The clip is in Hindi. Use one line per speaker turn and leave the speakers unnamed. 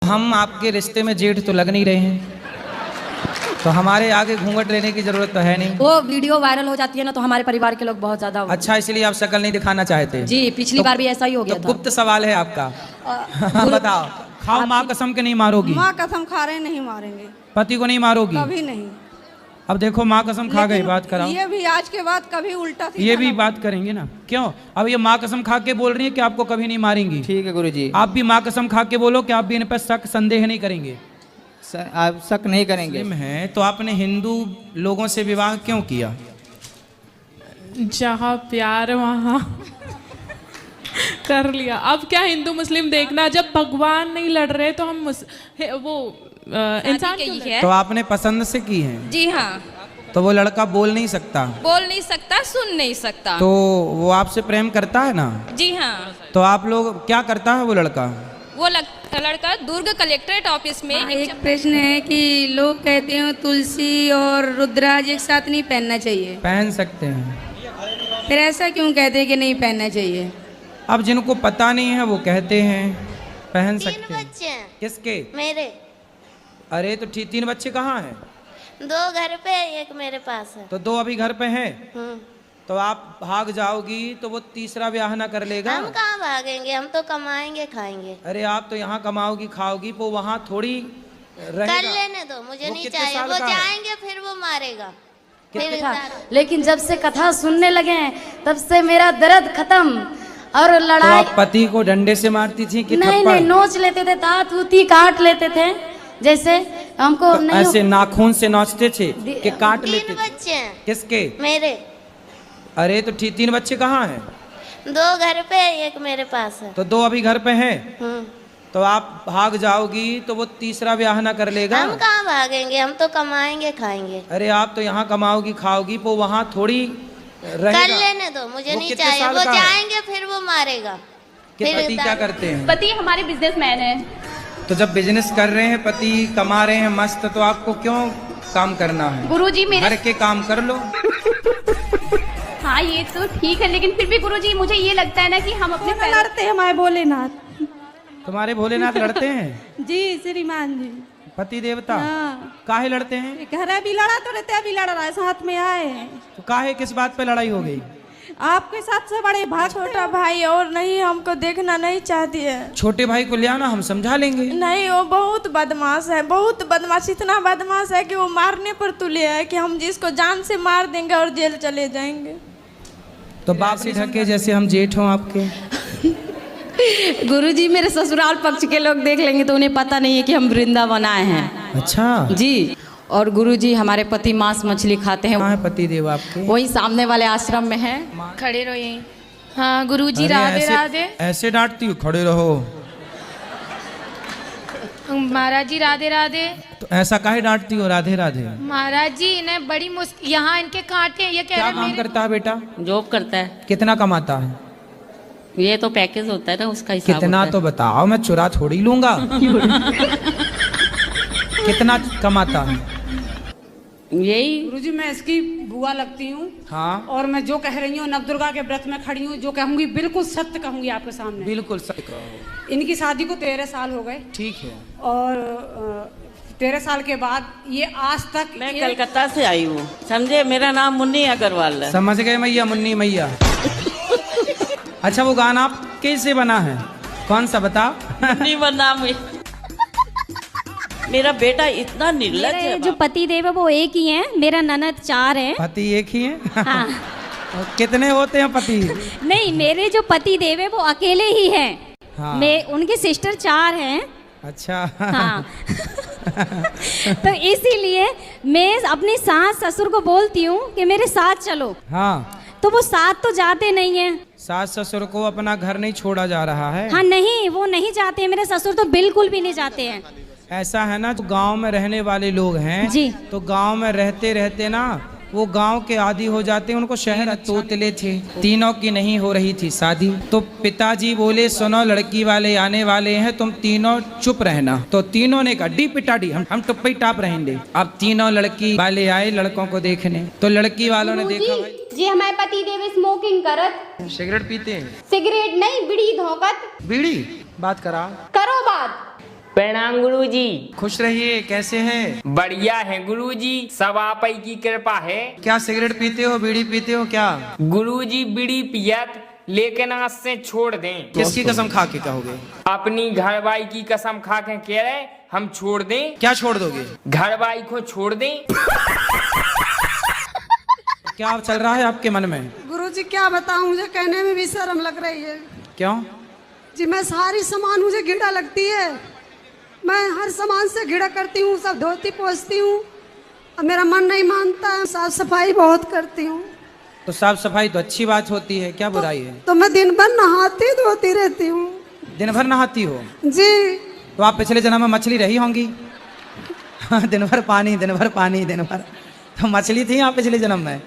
हम आपके रिश्ते में जेठ तो लग नहीं रहे हैं, तो हमारे आगे घूंघट लेने की जरूरत तो है नहीं।
वो वीडियो वायरल हो जाती है ना, तो हमारे परिवार के लोग बहुत ज्यादा।
अच्छा, इसलिए आप शक्ल नहीं दिखाना चाहते?
जी, पिछली बार भी ऐसा ही हो गया
तो
था।
गुप्त सवाल है आपका। बताओ, खाओ माँ कसम के नहीं मारोगी?
माँ कसम खा रहे नहीं मारेंगे।
पति को नहीं मारोगी?
कभी नहीं।
अब देखो माँ कसम खा गई, बात कराओ।
ये भी आज के बाद कभी उल्टा
ये भी बात करेंगे ना, क्यों? अब ये माँ कसम खा के बोल रही है कि आपको कभी नहीं मारेंगी।
ठीक है गुरुजी,
आप भी माँ कसम खा के बोलो कि आप भी इन पर शक संदेह नहीं करेंगे।
आप शक नहीं करेंगे।
है तो आपने हिंदू लोगों से विवाह क्यों किया?
जहाँ प्यार वहाँ कर लिया। अब क्या हिंदू मुस्लिम देखना, जब भगवान नहीं लड़ रहे तो हम इंसान क्यों
है।
तो आपने पसंद से की है?
जी हाँ।
तो वो लड़का बोल नहीं सकता?
बोल नहीं सकता, सुन नहीं सकता।
तो वो आपसे प्रेम करता है ना?
जी हाँ।
तो आप लोग क्या करता है वो लड़का?
वो लड़का दुर्ग कलेक्ट्रेट ऑफिस में
एक प्रश्न है कि लोग कहते हैं तुलसी और रुद्राज एक साथ नहीं पहनना चाहिए।
पहन सकते हैं।
फिर ऐसा क्यों कहते हैं कि नहीं पहनना चाहिए?
अब जिनको पता नहीं है वो कहते हैं पहन सकते हैं।
बच्चे हैं
किसके?
मेरे।
अरे तो ठीक, 3 बच्चे कहाँ हैं?
2 घर पे, एक मेरे पास है।
तो 2 अभी घर पे हैं। तो आप भाग जाओगी तो वो तीसरा ब्याह ना कर लेगा?
हम कहाँ भागेंगे, हम तो कमाएंगे खाएंगे।
अरे आप तो यहाँ कमाओगी खाओगी, वो वहाँ थोड़ी रहेगा।
कर लेने दो, मुझे नहीं
कितने
चाहिए।
साल
वो
का है?
जाएंगे फिर वो मारेगा। फिर
लेकिन जब से कथा सुनने लगे हैं तब से मेरा दर्द खत्म। और
तो
लड़ाई
आप पति को डंडे से मारती थी कि
नहीं
थप्पड़?
नहीं, नोच लेते थे, दांत उती काट लेते थे। जैसे हमको
तो
नहीं
ऐसे नाखून से नोचते थे कि काट
3
लेते थे?
बच्चे हैं
किसके?
मेरे।
अरे तो ठीक, 3 बच्चे कहाँ हैं?
2 घर पे, एक मेरे पास है।
तो 2 अभी घर पे हैं।
हम्म।
तो आप भाग जाओगी तो वो तीसरा ब्याह ना कर लेगा?
हम कहाँ भागेंगे, हम तो कमाएंगे खाएंगे।
अरे आप तो यहाँ कमाओगी खाओगी, वो वहाँ थोड़ी रहेगा।
कर लेने दो, मुझे
वो
नहीं
कितने
चाहिए।
साल
वो
का है?
जाएंगे फिर वो मारेगा।
कि पति क्या करते हैं?
पति हमारे बिजनेसमैन है।
तो जब बिजनेस कर रहे हैं, पति कमा रहे हैं मस्त, तो आपको क्यों काम करना है?
गुरुजी
घर के काम कर लो।
हाँ ये तो ठीक है, लेकिन फिर भी गुरुजी मुझे ये लगता है ना कि हम अपने
लड़ते हैं हमारे भोलेनाथ।
तुम्हारे भोलेनाथ लड़ते हैं?
जी श्रीमान जी।
पति देवता?
हाँ।
काहे लड़ते हैं?
घर भी लड़ा तो रहते, अभी लड़ रहा है, साथ में आए हैं।
तो काहे, किस बात पे लड़ाई हो गई?
आपके साथ से बड़े भाई, छोटा भाई और नहीं, हमको देखना नहीं चाहती है।
छोटे भाई को ले आना, हम समझा लेंगे।
नहीं, वो बहुत बदमाश है, बहुत बदमाश। इतना बदमाश है कि वो मारने पर तुले है कि हम जिसको जान से मार देंगे और जेल चले जाएंगे।
तो बाप से ढके जैसे हम जेठ हों आपके।
गुरुजी मेरे ससुराल पक्ष के लोग देख लेंगे तो उन्हें पता नहीं है कि हम वृंदावन आए हैं।
अच्छा
जी। और गुरुजी हमारे पति मांस मछली खाते हैं।
कहाँ है पति देव आपके?
वही सामने वाले आश्रम में है।
खड़े रहो यहीं। हाँ गुरुजी
अरे
राधे
ऐसे-
राधे।
ऐसे डांटती हूँ, खड़े रहो।
महाराज जी राधे राधे।
तो ऐसा काहे डांटती हो? राधे राधे।
महाराज जी इन्हें बड़ी मुश्किल, यहाँ इनके कांटे हैं। ये कह
क्या
रहे
काम
मेरे
करता है बेटा?
जॉब करता है।
कितना कमाता है?
ये तो पैकेज होता है ना, उसका हिसाब
कितना
होता है।
तो बताओ, मैं चुरा थोड़ी लूंगा। कितना कमाता है?
यही
गुरुजी मैं इसकी बुआ लगती हूँ।
हाँ
और मैं जो कह रही हूँ नवदुर्गा के व्रत में खड़ी हूँ, जो कहूँगी बिल्कुल सत्य कहूँगी आपके सामने।
बिल्कुल सही कहो।
इनकी शादी को 13 साल हो गए।
ठीक है।
और 13 साल के बाद ये आज तक
मैं कलकत्ता से आई हूँ, समझे। मेरा नाम मुन्नी अग्रवाल है।
समझ गए मैया, मुन्नी मैया। अच्छा वो गाना आप कैसे बना है? कौन सा बताओ?
मुन्नी बना मेरा बेटा इतना निर्लज है।
जो पति देव है वो एक ही है, मेरा ननद 4 है।
पति एक ही है?
हाँ।
और कितने होते हैं पति?
नहीं, मेरे जो पति देव है वो अकेले ही हैं।
हाँ।
मैं उनके सिस्टर 4 हैं।
अच्छा।
हाँ। तो इसीलिए मैं अपनी सास ससुर को बोलती हूँ कि मेरे साथ चलो।
हाँ
तो वो साथ तो जाते नहीं है।
सास ससुर को अपना घर नहीं छोड़ा जा रहा है।
हाँ नहीं, वो नहीं जाते हैं। मेरे ससुर तो बिल्कुल भी नहीं जाते हैं।
ऐसा है ना, जो गांव में रहने वाले लोग हैं
जी।
तो गांव में रहते रहते ना वो गांव के आदी हो जाते हैं, उनको शहर तोतले थे। तीनों की नहीं हो रही थी शादी, तो पिताजी बोले सुनो लड़की वाले आने वाले हैं, तुम तीनों चुप रहना। तो तीनों ने कहा डी पिटाडी, हम टुप्पी टाप रहेंगे। अब तीनों लड़की वाले आए लड़कों को देखने, तो लड़की वालों ने देखा भाई
जी हमारे पति देव स्मोकिंग करत।
सिगरेट पीते हैं?
सिगरेट नहीं, बीड़ी धोकत।
बीड़ी? बात करा
करो बात।
प्रणाम गुरुजी।
खुश रहिए, कैसे हैं?
बढ़िया है गुरुजी, सब आप ही की कृपा है।
क्या सिगरेट पीते हो, बीड़ी पीते हो क्या?
गुरुजी बीड़ी पियत, लेकिन आज से छोड़ दें।
किसकी कसम खा के कहोगे?
अपनी घरवाई की कसम खा के कह रहे हम छोड़ दें।
क्या छोड़ दोगे?
घरवाई को छोड़ दें।
क्या चल रहा है आपके मन में?
गुरुजी क्या बताऊं, मुझे कहने में भी शर्म लग रही है।
क्यों?
जी मैं सारी सामान मुझे घिड़ा लगती है, मैं हर सामान से घिड़ा करती हूँ, सब धोती पोंछती हूँ, अब मेरा मन नहीं मानता है। साफ सफाई बहुत करती हूँ।
तो साफ सफाई तो अच्छी बात होती है, क्या बुराई है?
तो मैं दिन भर नहाती धोती रहती हूँ।
दिन भर नहाती हो?
जी।
तो आप पिछले जन्म में मछली रही होंगी। दिन भर पानी, दिन भर पानी, दिन भर, तो मछली थी आप पिछले जन्म में।